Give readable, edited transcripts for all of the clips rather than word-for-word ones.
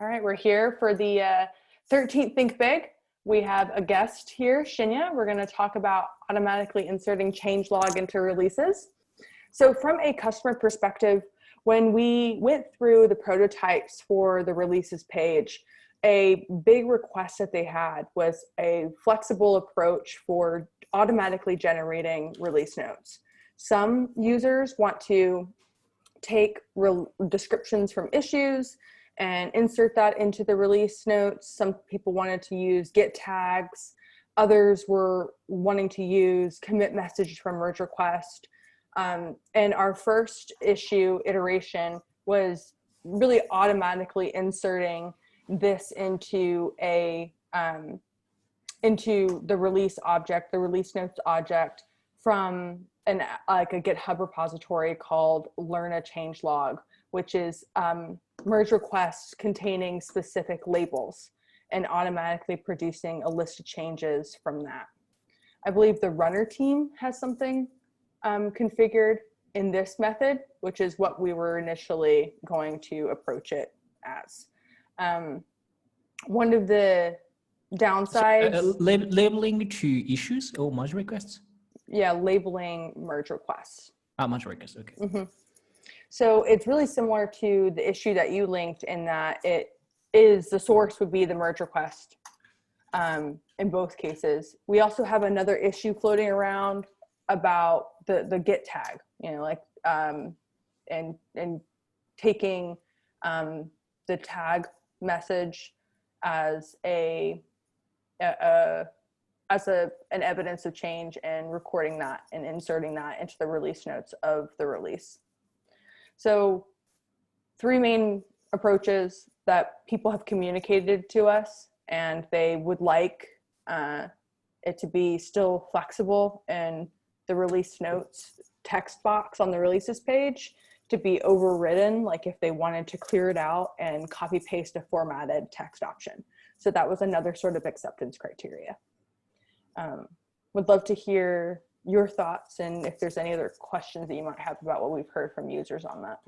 All right, we're here for the 13th Think Big. We have a guest here, Shinya. We're going to talk about automatically inserting changelog into releases. So from a customer perspective, when we went through the prototypes for the releases page, a big request that they had was a flexible approach for automatically generating release notes. Some users want to take descriptions from issues and insert that into the release notes. Some people wanted to use Git tags. Others were wanting to use commit message from merge request. And our first iteration was really automatically inserting this into into the release object, the release notes object, from a GitHub repository called Learn a Changelog, which is merge requests containing specific labels and automatically producing a list of changes from that. I believe the runner team has something configured in this method, which is what we were initially going to approach it as. One of the downsides— labeling to issues or merge requests? Yeah, labeling merge requests. Merge requests, okay. Mm-hmm. So it's really similar to the issue that you linked in that the source would be the merge request in both cases. We also have another issue floating around about the Git tag, and taking the tag message as an evidence of change and recording that and inserting that into the release notes of the release. So 3 main approaches that people have communicated to us, and they would like it to be still flexible in the release notes text box on the releases page to be overridden, like if they wanted to clear it out and copy paste a formatted text option. So that was another sort of acceptance criteria. Would love to hear your thoughts and if there's any other questions that you might have about what we've heard from users on that.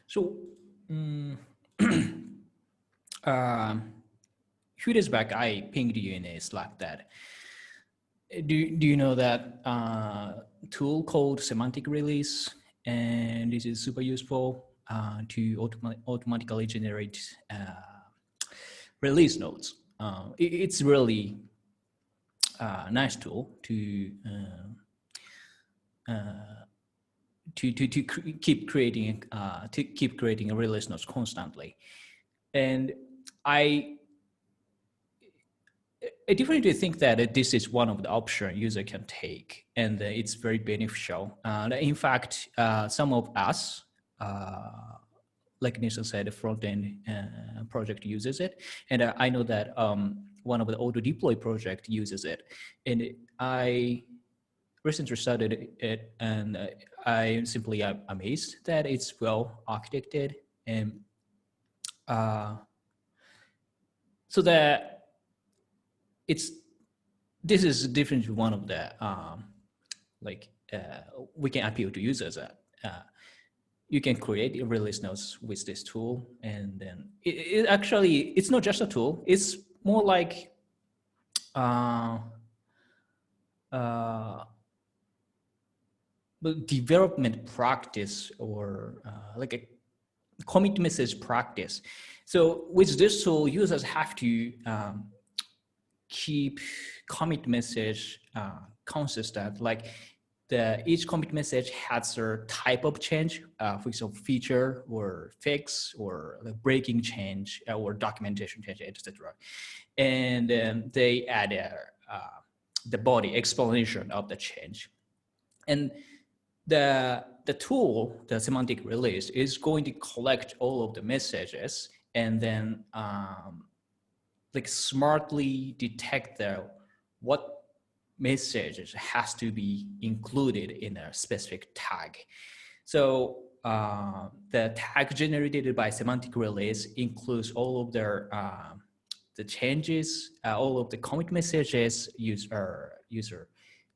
So, few days back, I pinged you in a Slack that, do you know that tool called Semantic Release? And this is super useful to automatically generate release notes. It's really a nice tool to keep creating a release notes constantly. And I definitely think that this is one of the options user can take, and it's very beneficial. In fact, some of us, like Nisha said, the front-end project uses it, and I know that one of the auto-deploy project uses it, and I recently started it, and I simply am amazed that it's well architected, and so that this is different to one of the we can appeal to users that you can create release notes with this tool, and then it actually, it's not just a tool, it's more like development practice, or like a commit message practice. So with this tool, users have to keep commit message consistent. Like each commit message has a type of change, for example, feature or fix or the breaking change or documentation change, etc. And then they add the body explanation of the change. And the tool, the semantic release, is going to collect all of the messages and then like smartly detect what message has to be included in a specific tag. So the tag generated by Semantic Release includes all of their the changes, all of the commit messages user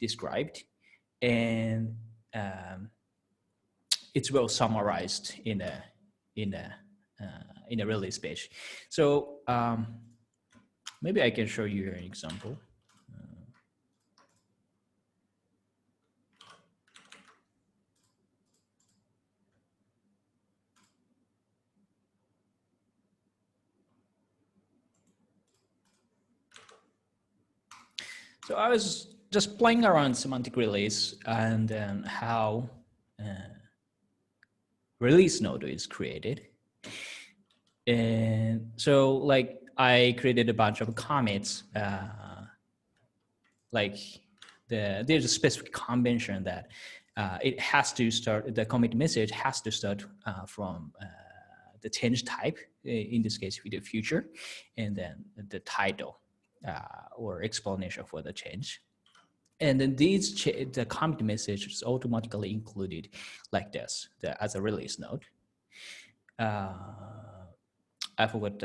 described, and it's well summarized in a release page. So maybe I can show you an example. So I was just playing around Semantic Release and then how release node is created. And so like I created a bunch of commits, like there's a specific convention that it has to start, the commit message has to start from the change type, in this case, with the future, and then the title or explanation for the change. And then the commit message is automatically included like this, as a release node. I forgot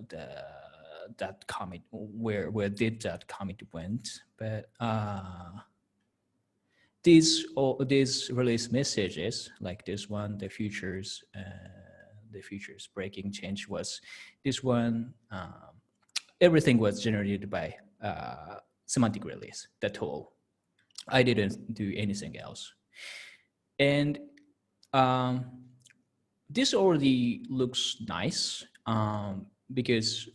that commit, where did that commit went, but these release messages, like this one, the futures breaking change was this one. Everything was generated by Semantic Release, the tool. I didn't do anything else. And this already looks nice because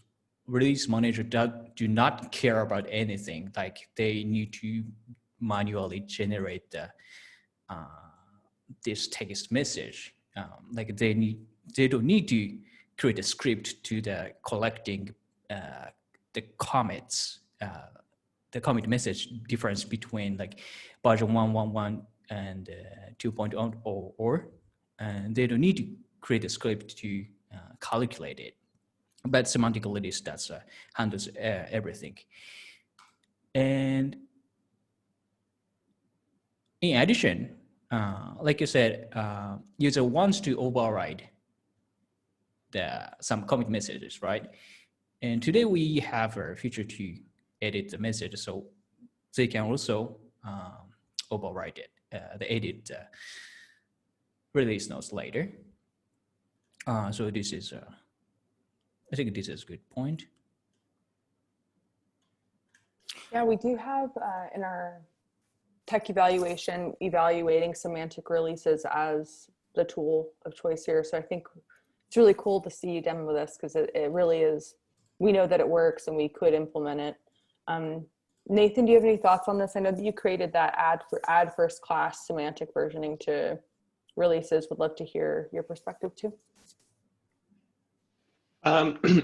release manager do not care about anything. Like they need to manually generate the this text message. Like they don't need to create a script to the collecting the commits, the commit message difference between like version 1.1.1 and 2.0, and they don't need to create a script to calculate it. But Semantic Release handles everything. And in addition, like you said, user wants to override some commit messages, right? And today we have a feature to edit the message, so they can also override it, the edit release notes later. So this is, I think this is a good point. Yeah, we do have in our tech evaluation, evaluating semantic releases as the tool of choice here. So I think it's really cool to see you demo this because it really is, we know that it works and we could implement it. Nathan, do you have any thoughts on this? I know that you created that add first class semantic versioning to releases. Would love to hear your perspective too.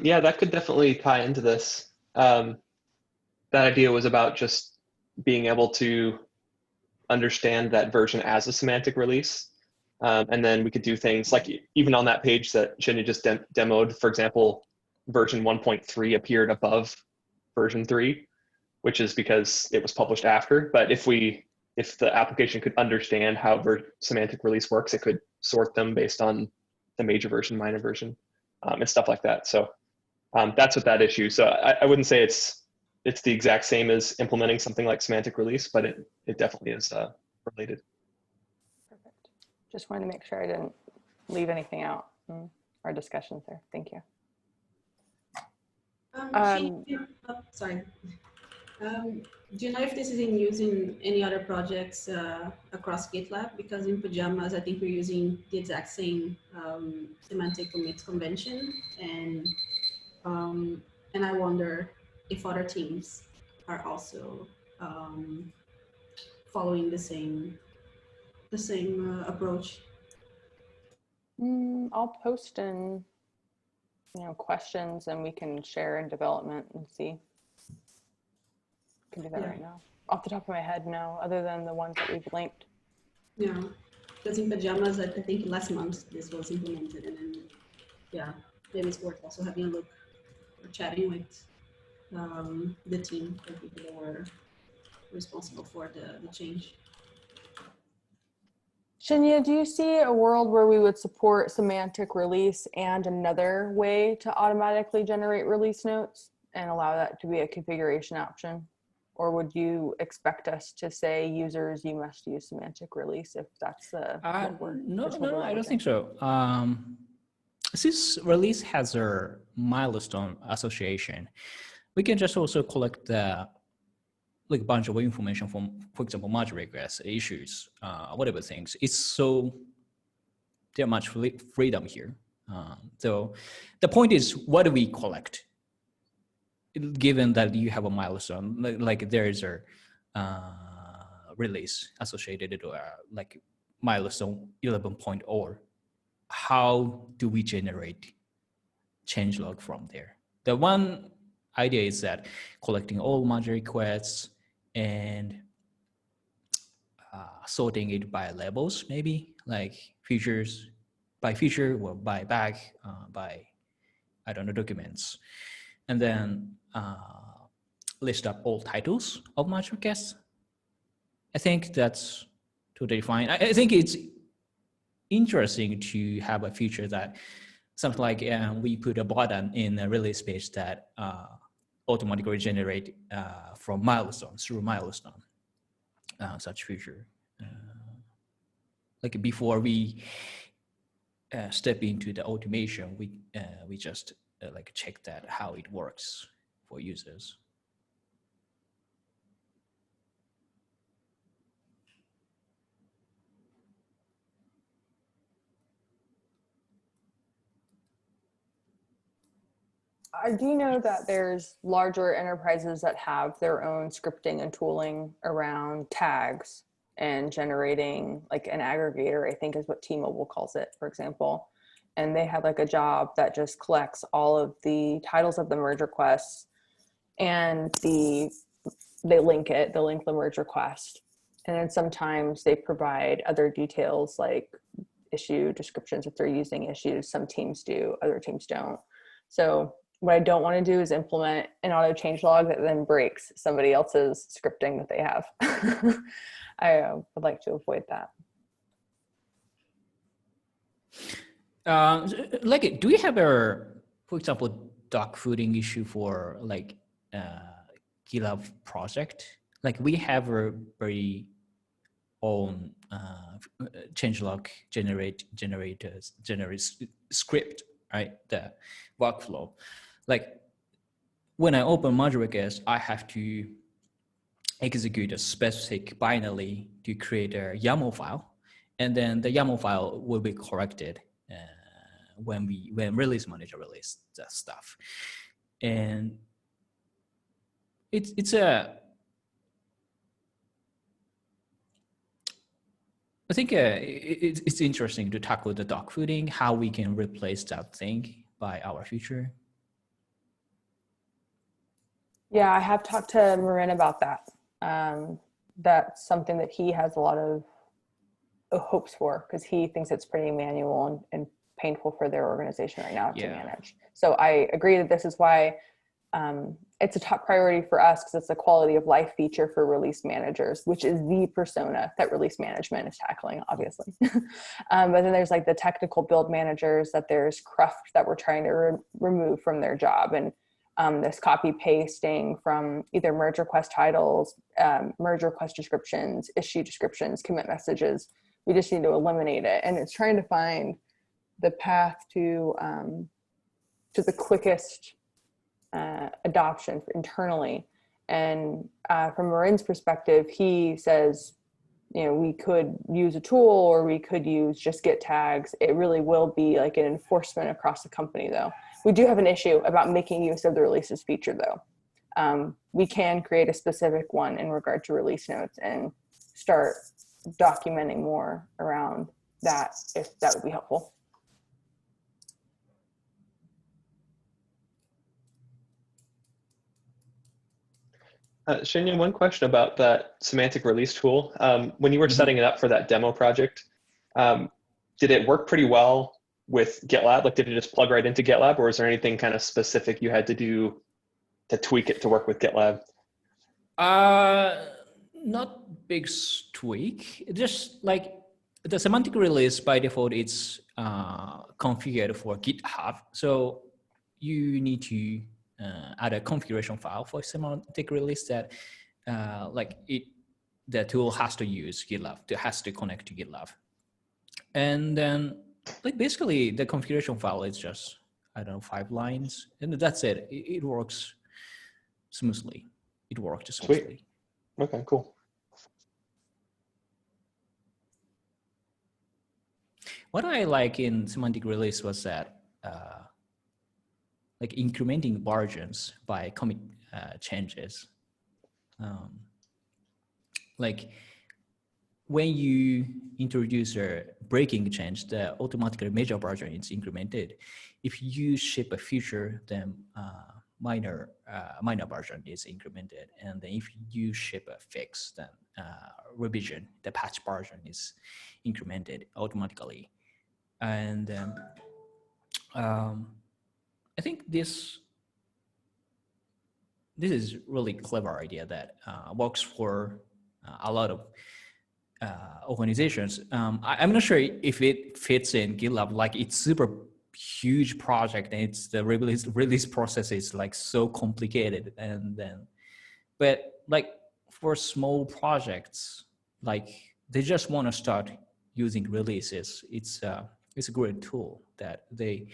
Yeah, that could definitely tie into this. That idea was about just being able to understand that version as a semantic release. And then we could do things like even on that page that Shinya just demoed, for example, version 1.3 appeared above version 3, which is because it was published after. But if the application could understand how semantic release works, it could sort them based on the major version, minor version, and stuff like that. So that's what that issue. So I wouldn't say it's the exact same as implementing something like semantic release, but it definitely is related. Perfect. Just wanted to make sure I didn't leave anything out in our discussions there. Thank you. Sorry. Do you know if this is in use in any other projects across GitLab? Because in Pajamas, I think we're using the exact same semantic commits convention, and I wonder if other teams are also following the same approach. I'll post in questions and we can share in development and see. Can do that right now. Off the top of my head, no, other than the ones that we've linked. Yeah, because in Pajamas, I think last month this was implemented, and then yeah, maybe it's worth also having a look or chatting with the team, the people that were responsible for the change. Shinya, do you see a world where we would support semantic release and another way to automatically generate release notes and allow that to be a configuration option? Or would you expect us to say, users, you must use semantic release if that's what we're no, I don't think so. Since release has a milestone association, we can just also collect the like a bunch of information from, for example, merge requests, issues, whatever things. It's so there much freedom here. So the point is, what do we collect? Given that you have a milestone, like there is a release associated to like milestone 11.0, how do we generate changelog from there? The one idea is that collecting all merge requests and sorting it by labels, maybe like features by feature or by bag, by, I don't know, documents. And then list up all titles of merge requests. I think that's totally fine. I think it's interesting to have a feature that something like we put a button in a release page that automatically generate from milestone through milestone, such feature. Like before we step into the automation, we just like check that how it works for users. I do know that there's larger enterprises that have their own scripting and tooling around tags and generating like an aggregator, I think is what T-Mobile calls it, for example. And they have like a job that just collects all of the titles of the merge requests and they link the merge request. And then sometimes they provide other details like issue descriptions if they're using issues. Some teams do, other teams don't. So what I don't want to do is implement an auto changelog that then breaks somebody else's scripting that they have. I would like to avoid that. Like, do we have a, for example, dog fooding issue for like GitLab project? Like we have a very own changelog generate script, right? The workflow. Like when I open merge request, I have to execute a specific binary to create a YAML file, and then the YAML file will be corrected when release manager release that stuff. And it's a, I think it's interesting to tackle the dog fooding, how we can replace that thing by our future. Yeah, I have talked to Marin about that. That's something that he has a lot of hopes for because he thinks it's pretty manual and painful for their organization right now to manage. So I agree that this is why it's a top priority for us because it's a quality of life feature for release managers, which is the persona that release management is tackling, obviously. But then there's like the technical build managers that there's cruft that we're trying to remove from their job. And this copy pasting from either merge request titles, merge request descriptions, issue descriptions, commit messages. We just need to eliminate it. And it's trying to find the path to the quickest adoption internally. And from Marin's perspective, he says, you know, we could use a tool or we could use just Git tags. It really will be like an enforcement across the company though. We do have an issue about making use of the releases feature though. We can create a specific one in regard to release notes and start documenting more around that if that would be helpful. Shinya, one question about that semantic release tool. When you were setting it up for that demo project, did it work pretty well with GitLab? Like, did it just plug right into GitLab, or is there anything kind of specific you had to do tweak it to work with GitLab? Not big tweak. Just like the semantic release by default, it's configured for GitHub. So you need to add a configuration file for semantic release that the tool has to use GitLab, it has to connect to GitLab. And then like basically the configuration file is just, I don't know, 5 lines, and that's it. It works smoothly. It worked smoothly. Sweet. Okay, cool. What I like in semantic release was that like incrementing versions by commit changes. Like when you introduce a breaking change, the automatically major version is incremented. If you ship a feature, then minor version is incremented. And then if you ship a fix, then revision, the patch version is incremented automatically. And I think this is really clever idea that works for a lot of organizations. I'm not sure if it fits in GitLab. Like it's super huge project, and it's the release process is like so complicated. And then, but like for small projects, like they just want to start using releases. It's a great tool that they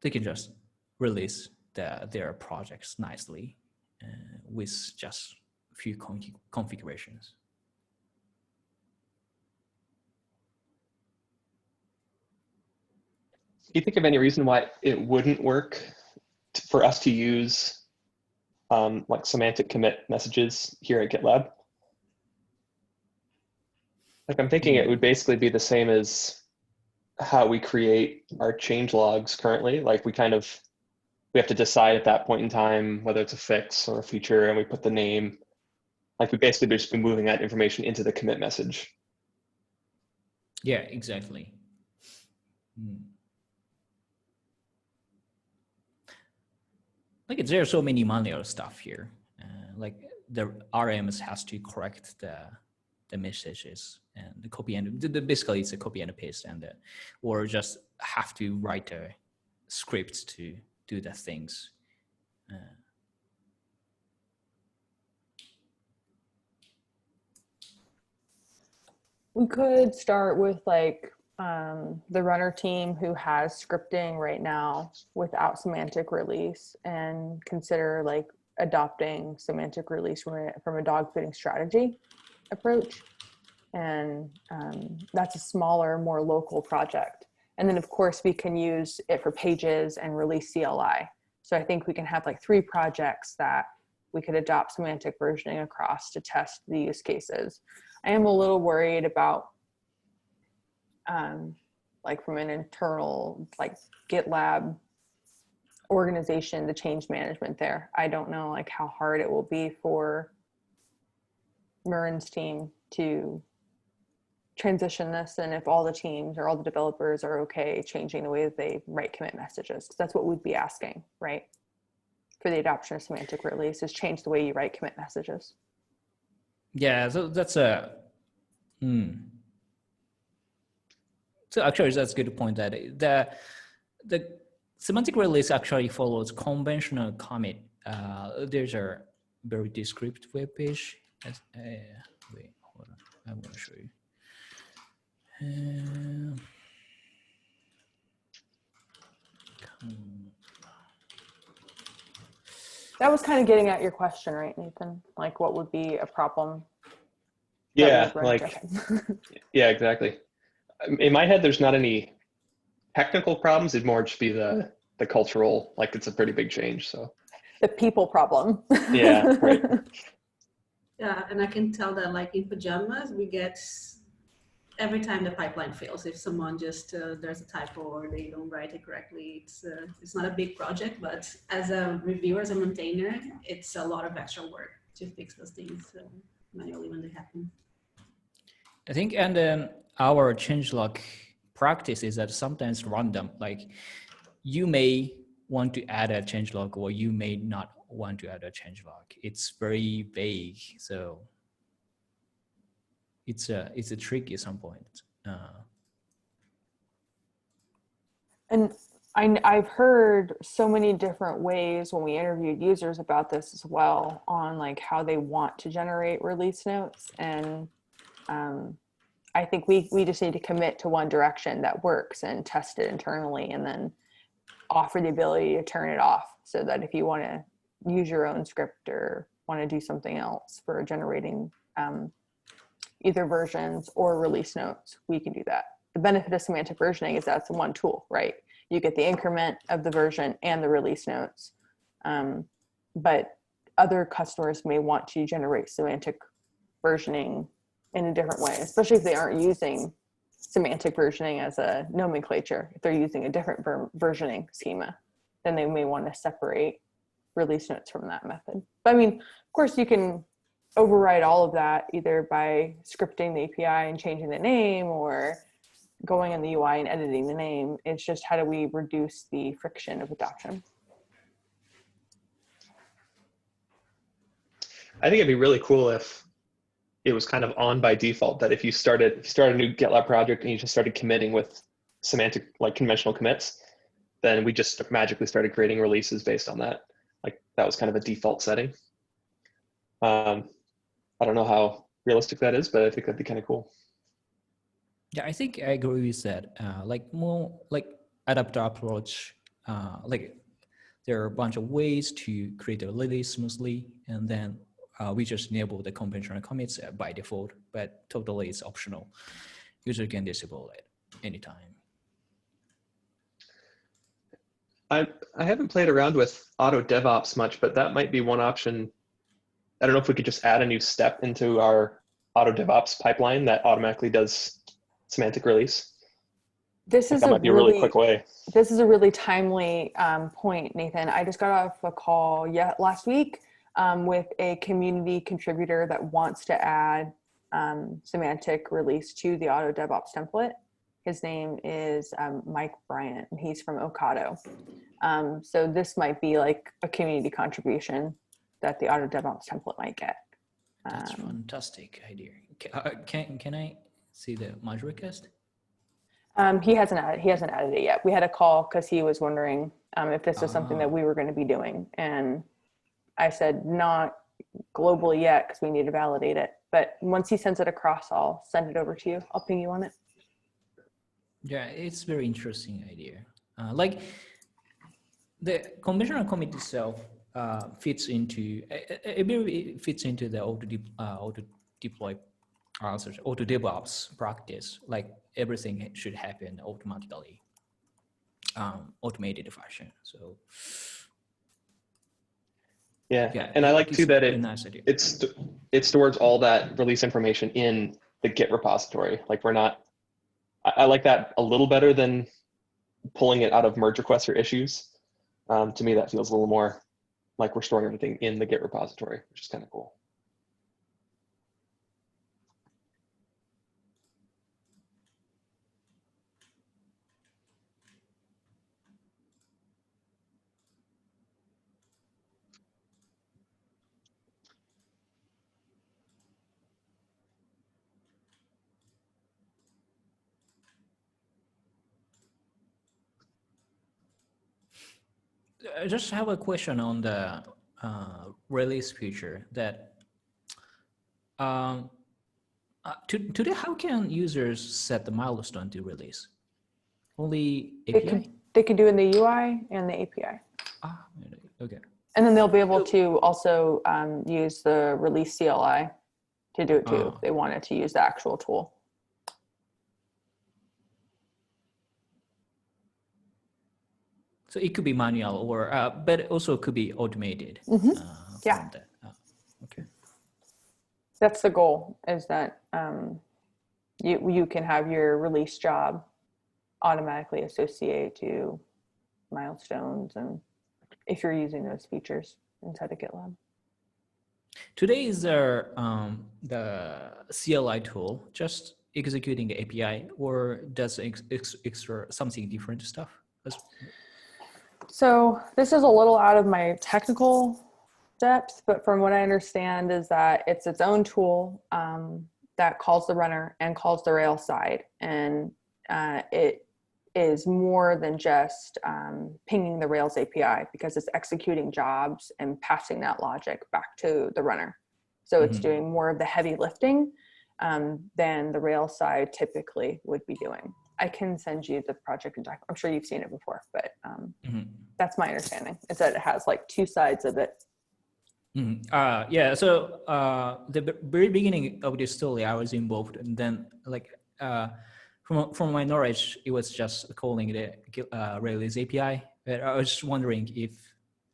can just release their projects nicely with just a few configurations. Do you think of any reason why it wouldn't work for us to use like semantic commit messages here at GitLab? Like I'm thinking it would basically be the same as how we create our change logs currently. Like we have to decide at that point in time whether it's a fix or a feature, and we put the name. Like we basically just been moving that information into the commit message. Yeah, exactly. Like there are so many manual stuff here. Like the RMs has to correct the messages and the copy, and basically it's a copy and a paste, and or just have to write a script to do the things. We could start with like the runner team who has scripting right now without semantic release, and consider like adopting semantic release from a dog fooding strategy approach. And that's a smaller, more local project. And then of course we can use it for pages and release CLI. So I think we can have like 3 projects that we could adopt semantic versioning across to test the use cases. I am a little worried about like from an internal like GitLab organization, the change management there. I don't know like how hard it will be for Murren's team to transition this, and if all the teams or all the developers are okay changing the way that they write commit messages, because that's what we'd be asking, right? For the adoption of semantic release is change the way you write commit messages. Yeah, so that's a So actually, that's a good point that the semantic release actually follows conventional commit. There's a very descriptive web page. Wait, hold on. I'm going to show you. That was kind of getting at your question, right, Nathan? Like what would be a problem? Yeah, like, yeah, exactly. In my head, there's not any technical problems. It'd more just be the cultural, like it's a pretty big change. So the people problem. Yeah, right. Yeah, and I can tell that like in pajamas, we get every time the pipeline fails, if someone just there's a typo or they don't write it correctly, it's not a big project, but as a reviewer, as a maintainer, it's a lot of extra work to fix those things manually when they happen. I think, and then our changelog practice is that sometimes random, like you may want to add a changelog, or you may not want to add a changelog. It's very vague, so it's a tricky at some point. And I've heard so many different ways when we interviewed users about this as well, on like how they want to generate release notes. And I think we just need to commit to one direction that works and test it internally, and then offer the ability to turn it off, so that if you want to use your own script or want to do something else for generating either versions or release notes, we can do that. The benefit of semantic versioning is that's one tool, right? You get the increment of the version and the release notes. But other customers may want to generate semantic versioning in a different way, especially if they aren't using semantic versioning as a nomenclature. If they're using a different versioning schema, then they may want to separate release notes from that method. But I mean, of course, you can override all of that either by scripting the API and changing the name, or going in the UI and editing the name. It's just, how do we reduce the friction of adoption? I think it'd be really cool if it was kind of on by default, that if you start a new GitLab project and you just started committing with semantic, like conventional commits, then we just magically started creating releases based on that. Like that was kind of a default setting. I don't know how realistic that is, but I think that'd be kind of cool. Yeah, I think I agree with that. Like more like adapter approach, like there are a bunch of ways to create a release smoothly, and then we just enable the conventional commits by default, but totally it's optional. User can disable it anytime. I haven't played around with auto DevOps much, but that might be one option. I don't know if we could just add a new step into our auto DevOps pipeline that automatically does semantic release. This is that might be a really quick way. This is a really timely point, Nathan. I just got off a call last week with a community contributor that wants to add semantic release to the auto DevOps template. His name is Mike Bryant, and he's from Ocado. So this might be like a community contribution that the auto DevOps template might get. That's a fantastic idea. Can I see the module request? He hasn't added it yet. We had a call because he was wondering if this was something that we were going to be doing, and I said not globally yet because we need to validate it. But once he sends it across, I'll send it over to you. I'll ping you on it. Yeah, it's very interesting idea. Like the conventional commit itself fits into the auto deploy, auto DevOps practice. Like everything should happen automatically, automated fashion. So yeah, and I like too that it's stores all that release information in the Git repository. Like we're not. I like that a little better than pulling it out of merge requests or issues. To me, that feels a little more like we're storing everything in the Git repository, which is kind of cool. I just have a question on the release feature that today, how can users set the milestone to release? Only API? They can do in the UI and the API. Okay. And then they'll be able to also use the release CLI to do it too, if they wanted to use the actual tool. So it could be manual, or but it also could be automated. Yeah. Okay. That's the goal, is that you can have your release job automatically associate to milestones, and if you're using those features inside of GitLab. Today is the CLI tool just executing the API, or does extra something different stuff? So this is a little out of my technical depth, but from what I understand is that it's its own tool that calls the runner and calls the Rails side. And it is more than just pinging the Rails API, because it's executing jobs and passing that logic back to the runner. So it's doing more of the heavy lifting than the Rails side typically would be doing. I can send you the project and doc. I'm sure you've seen it before, but that's my understanding, is that it has like two sides of it. Yeah, so the very beginning of this story, I was involved, and then like from my knowledge, it was just calling the Rails API. But I was just wondering if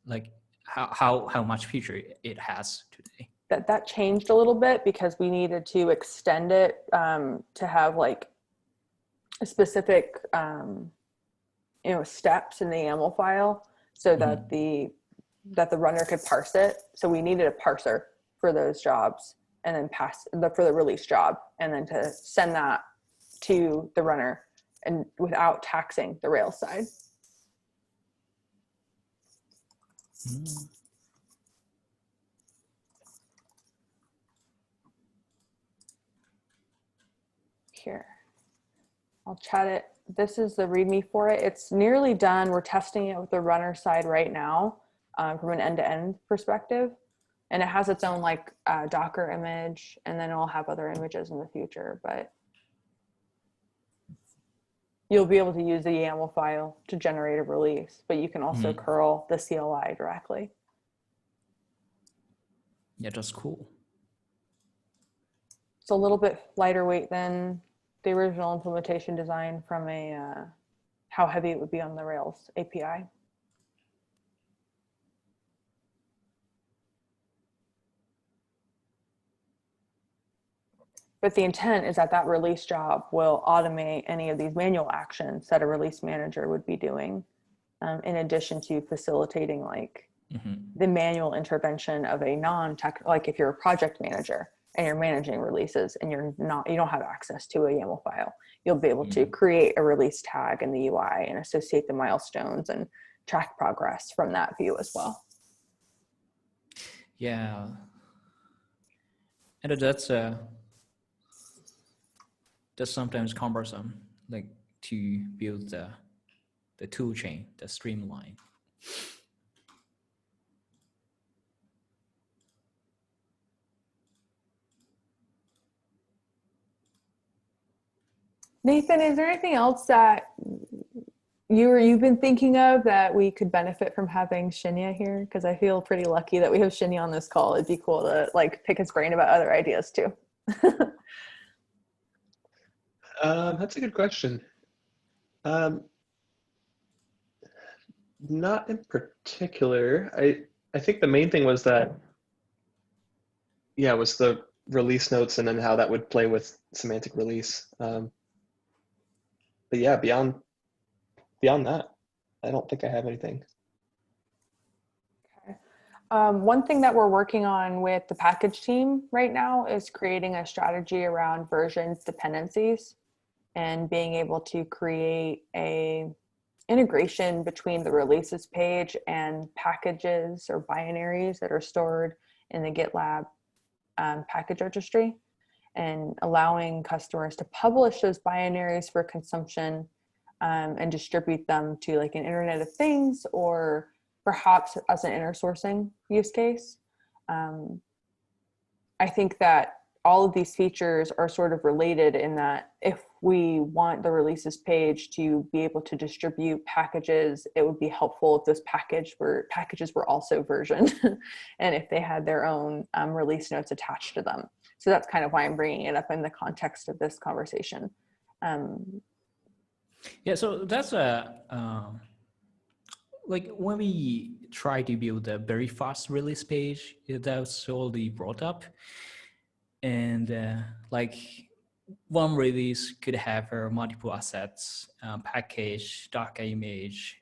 like how much feature it has today. That changed a little bit because we needed to extend it to have like a specific steps in the YAML file, so that the runner could parse it. So we needed a parser for those jobs, and then for the release job, and then to send that to the runner and without taxing the Rails side. Here, I'll chat it. This is the README for it. It's nearly done. We're testing it with the runner side right now from an end-to-end perspective. And it has its own like Docker image, and then it'll have other images in the future. But you'll be able to use the YAML file to generate a release, but you can also curl the CLI directly. Yeah, that's cool. It's a little bit lighter weight than the original implementation design from a how heavy it would be on the Rails API. But the intent is that that release job will automate any of these manual actions that a release manager would be doing, in addition to facilitating like the manual intervention of a non-tech, like if you're a project manager and you're managing releases and you don't have access to a YAML file, you'll be able to create a release tag in the UI and associate the milestones and track progress from that view as well. Yeah, and that's sometimes cumbersome, like to build the tool chain, the streamline. Nathan, is there anything else that you've been thinking of that we could benefit from having Shinya here? Because I feel pretty lucky that we have Shinya on this call. It'd be cool to like pick his brain about other ideas too. That's a good question. Not in particular. I think the main thing was that, was the release notes and then how that would play with semantic release. But yeah, beyond that, I don't think I have anything. Okay. One thing that we're working on with the package team right now is creating a strategy around version dependencies and being able to create a integration between the releases page and packages or binaries that are stored in the GitLab package registry, and allowing customers to publish those binaries for consumption and distribute them to like an Internet of Things, or perhaps as an intersourcing use case. I think that all of these features are sort of related in that if we want the releases page to be able to distribute packages, it would be helpful if those packages were also versioned and if they had their own release notes attached to them. So that's kind of why I'm bringing it up in the context of this conversation. Yeah, so that's like when we try to build a very fast release page, that's already brought up. And like one release could have multiple assets, package, Docker image,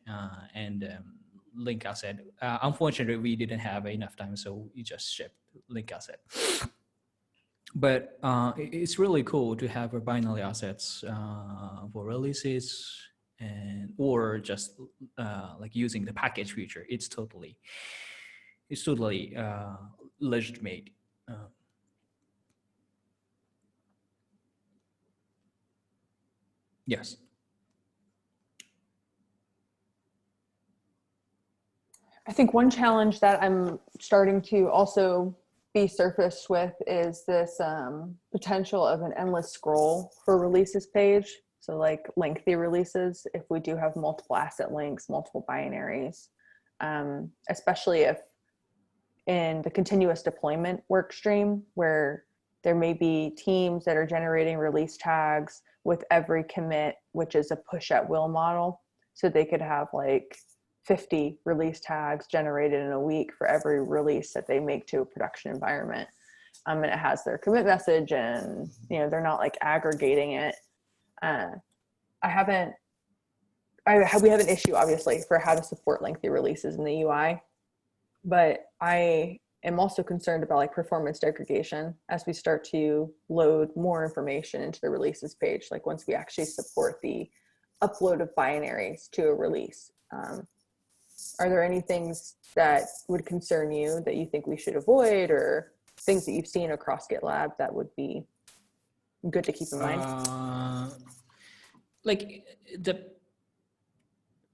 and link asset. Unfortunately, we didn't have enough time, so we just shipped link asset. But it's really cool to have binary assets for releases and or just like using the package feature. It's totally legitimate. Yes. I think one challenge that I'm starting to also be surfaced with is this potential of an endless scroll for releases page. So like lengthy releases, if we do have multiple asset links, multiple binaries, especially if in the continuous deployment work stream where there may be teams that are generating release tags with every commit, which is a push at will model. So they could have like 50 release tags generated in a week for every release that they make to a production environment. And it has their commit message, and they're not like aggregating it. We have an issue obviously for how to support lengthy releases in the UI, but I am also concerned about like performance degradation as we start to load more information into the releases page. Like once we actually support the upload of binaries to a release. Are there any things that would concern you that you think we should avoid, or things that you've seen across GitLab that would be good to keep in mind? Like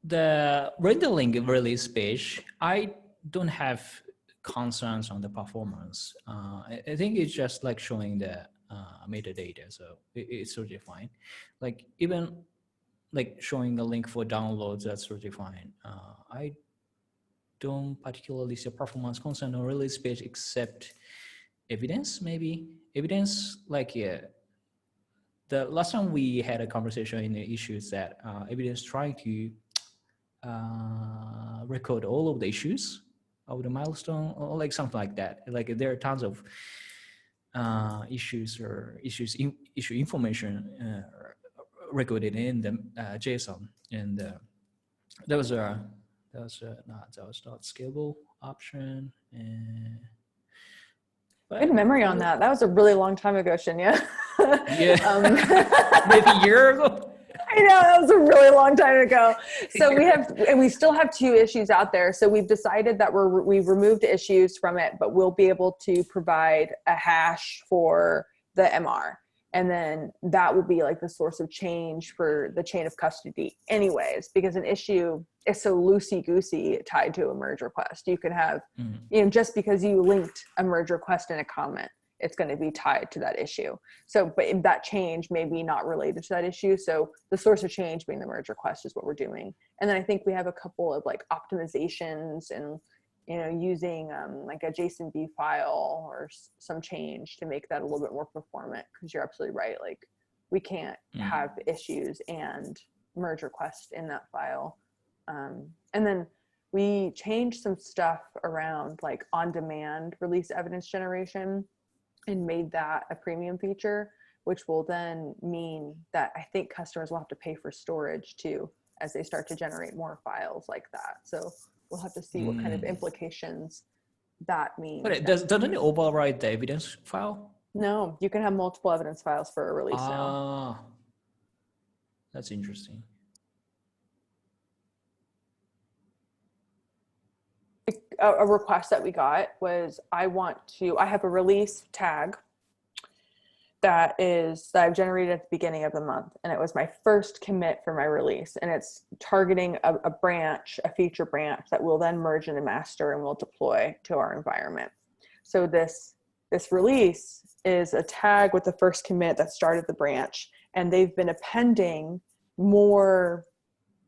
the rendering release page, I don't have concerns on the performance. I think it's just like showing the metadata, so it's totally fine. Like even like showing the link for downloads, that's totally fine. I don't particularly see a performance concern on release page except evidence, maybe. Evidence, like, yeah. The last time we had a conversation in the issues that evidence trying to record all of the issues of the milestone, or like something like that. Like there are tons of issue information recorded in the JSON, and that was not scalable option. Good memory on that. That was a really long time ago, Shinya. Yeah, maybe a year ago. I know, that was a really long time ago. So we still have 2 issues out there. So we've decided that we've removed issues from it, but we'll be able to provide a hash for the MR. And then that will be like the source of change for the chain of custody anyways, because an issue is so loosey-goosey tied to a merge request. You could have, just because you linked a merge request in a comment, it's going to be tied to that issue. So, but that change may be not related to that issue. So the source of change being the merge request is what we're doing. And then I think we have a couple of like optimizations and, using like a JSON-B file or some change to make that a little bit more performant, because you're absolutely right. Like we can't have issues and merge request in that file. And then we changed some stuff around like on-demand release evidence generation and made that a premium feature, which will then mean that I think customers will have to pay for storage too as they start to generate more files like that. So we'll have to see what kind of implications that means. But doesn't it override the evidence file? No, you can have multiple evidence files for a release now. That's interesting. A request that we got was, I have a release tag that I've generated at the beginning of the month, and it was my first commit for my release, and it's targeting a branch, a feature branch that will then merge into master and will deploy to our environment. So this release is a tag with the first commit that started the branch, and they've been appending more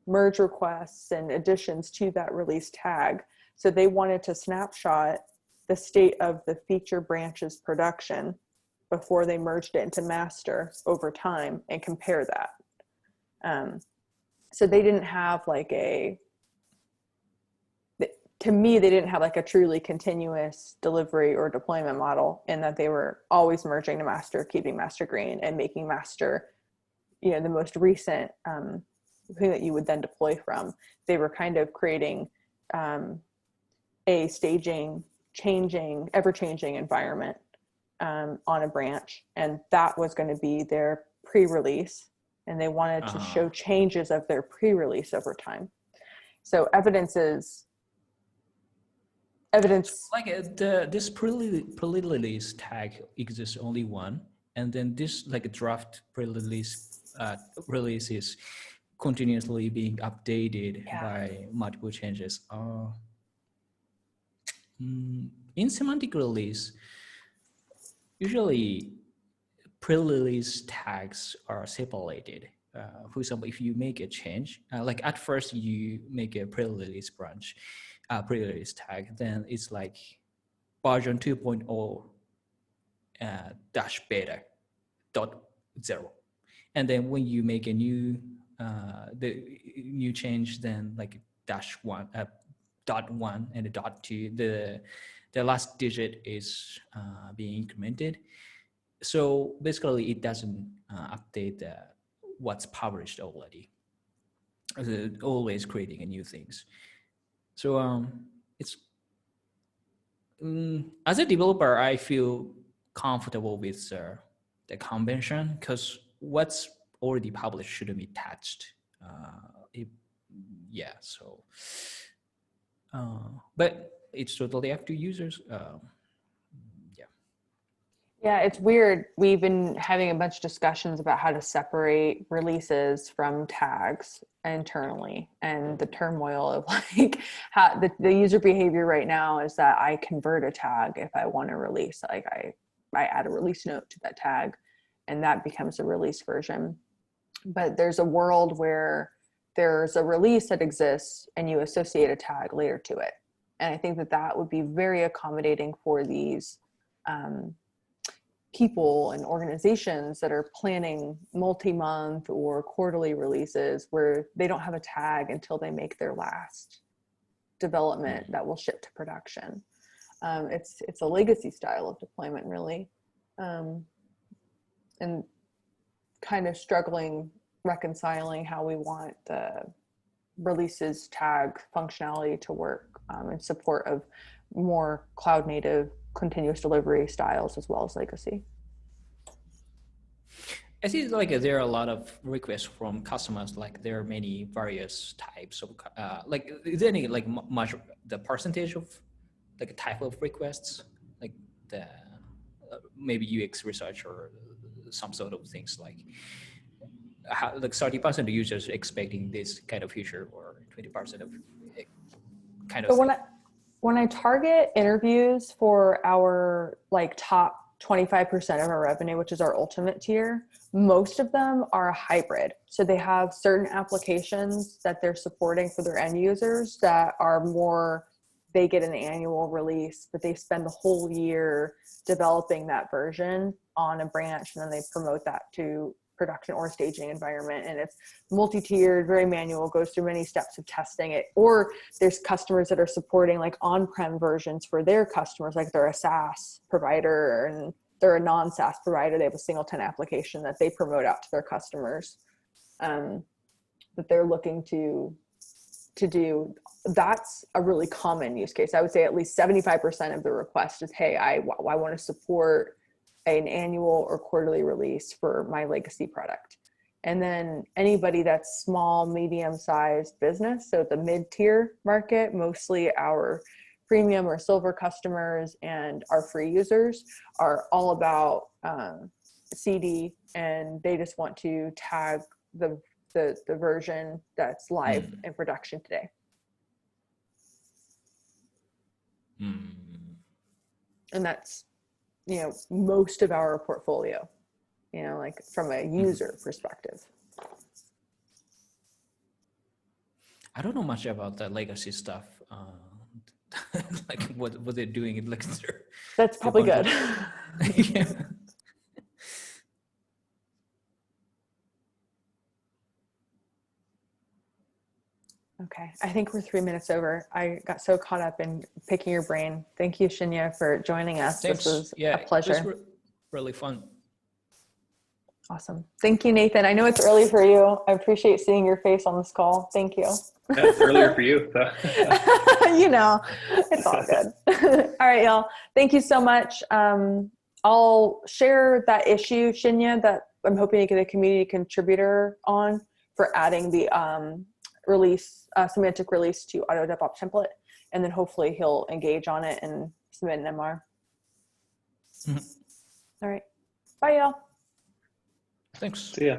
merge requests and additions to that release tag. So they wanted to snapshot the state of the feature branch's production before they merged it into master over time and compare that. So they didn't have like they didn't have like a truly continuous delivery or deployment model, in that they were always merging to master, keeping master green, and making master, the most recent thing that you would then deploy from. They were kind of creating a staging, ever-changing environment on a branch, and that was going to be their pre-release. and they wanted to show changes of their pre-release over time. So evidence. Like this pre-release tag exists only one, and then this like a draft pre-release release is continuously being updated by multiple changes. In semantic release, usually pre-release tags are separated. For example, if you make a change, like at first you make a pre-release branch, pre-release tag, then it's like version 2.0 dash beta dot 0. And then when you make a new the new change, then like dash 1 dot 1 and a dot 2, the last digit is being incremented. So basically it doesn't update what's published already. It's always creating a new things. So it's as a developer, I feel comfortable with the convention, because what's already published shouldn't be touched. But it's totally up to users. Yeah, it's weird. We've been having a bunch of discussions about how to separate releases from tags internally, and the turmoil of like how the user behavior right now is that I convert a tag if I want to release. Like I add a release note to that tag, and that becomes a release version. But there's a world where there's a release that exists and you associate a tag later to it. And I think that would be very accommodating for these people and organizations that are planning multi-month or quarterly releases where they don't have a tag until they make their last development that will ship to production. It's a legacy style of deployment, really, and kind of reconciling how we want the releases tag functionality to work in support of more cloud native continuous delivery styles as well as legacy. I see like there are a lot of requests from customers, like there are many various types of like is there any like much the percentage of like a type of requests, like the maybe UX research or some sort of things, like how, like 30% of users expecting this kind of feature or 20% of kind of so when I target interviews for our like top 25% of our revenue, which is our ultimate tier, most of them are a hybrid. So they have certain applications that they're supporting for their end users that are more, they get an annual release, but they spend the whole year developing that version on a branch, and then they promote that to production or staging environment, and it's multi-tiered, very manual, goes through many steps of testing it. Or there's customers that are supporting like on-prem versions for their customers, like they're a SaaS provider and they're a non-SaaS provider, they have a single tenant application that they promote out to their customers that they're looking to do. That's a really common use case. I would say at least 75% of the request is, hey, I want to support an annual or quarterly release for my legacy product. And then anybody that's small, medium-sized business, so the mid-tier market, mostly our premium or silver customers and our free users are all about CD, and they just want to tag the version that's live in production today. And that's, you know, most of our portfolio, you know, like from a user perspective. I don't know much about the legacy stuff. Like what they're doing in like that's probably good. Yeah. Okay, I think we're 3 minutes over. I got so caught up in picking your brain. Thank you, Shinya, for joining us. Thanks. This was a pleasure. It was really fun. Awesome. Thank you, Nathan. I know it's early for you. I appreciate seeing your face on this call. Thank you. Yeah, it's earlier for you. So. You know, it's all good. All right, y'all. Thank you so much. I'll share that issue, Shinya, that I'm hoping to get a community contributor on for adding the release, semantic release to auto DevOps template. And then hopefully he'll engage on it and submit an MR. Mm-hmm. All right. Bye, y'all. Thanks. See ya.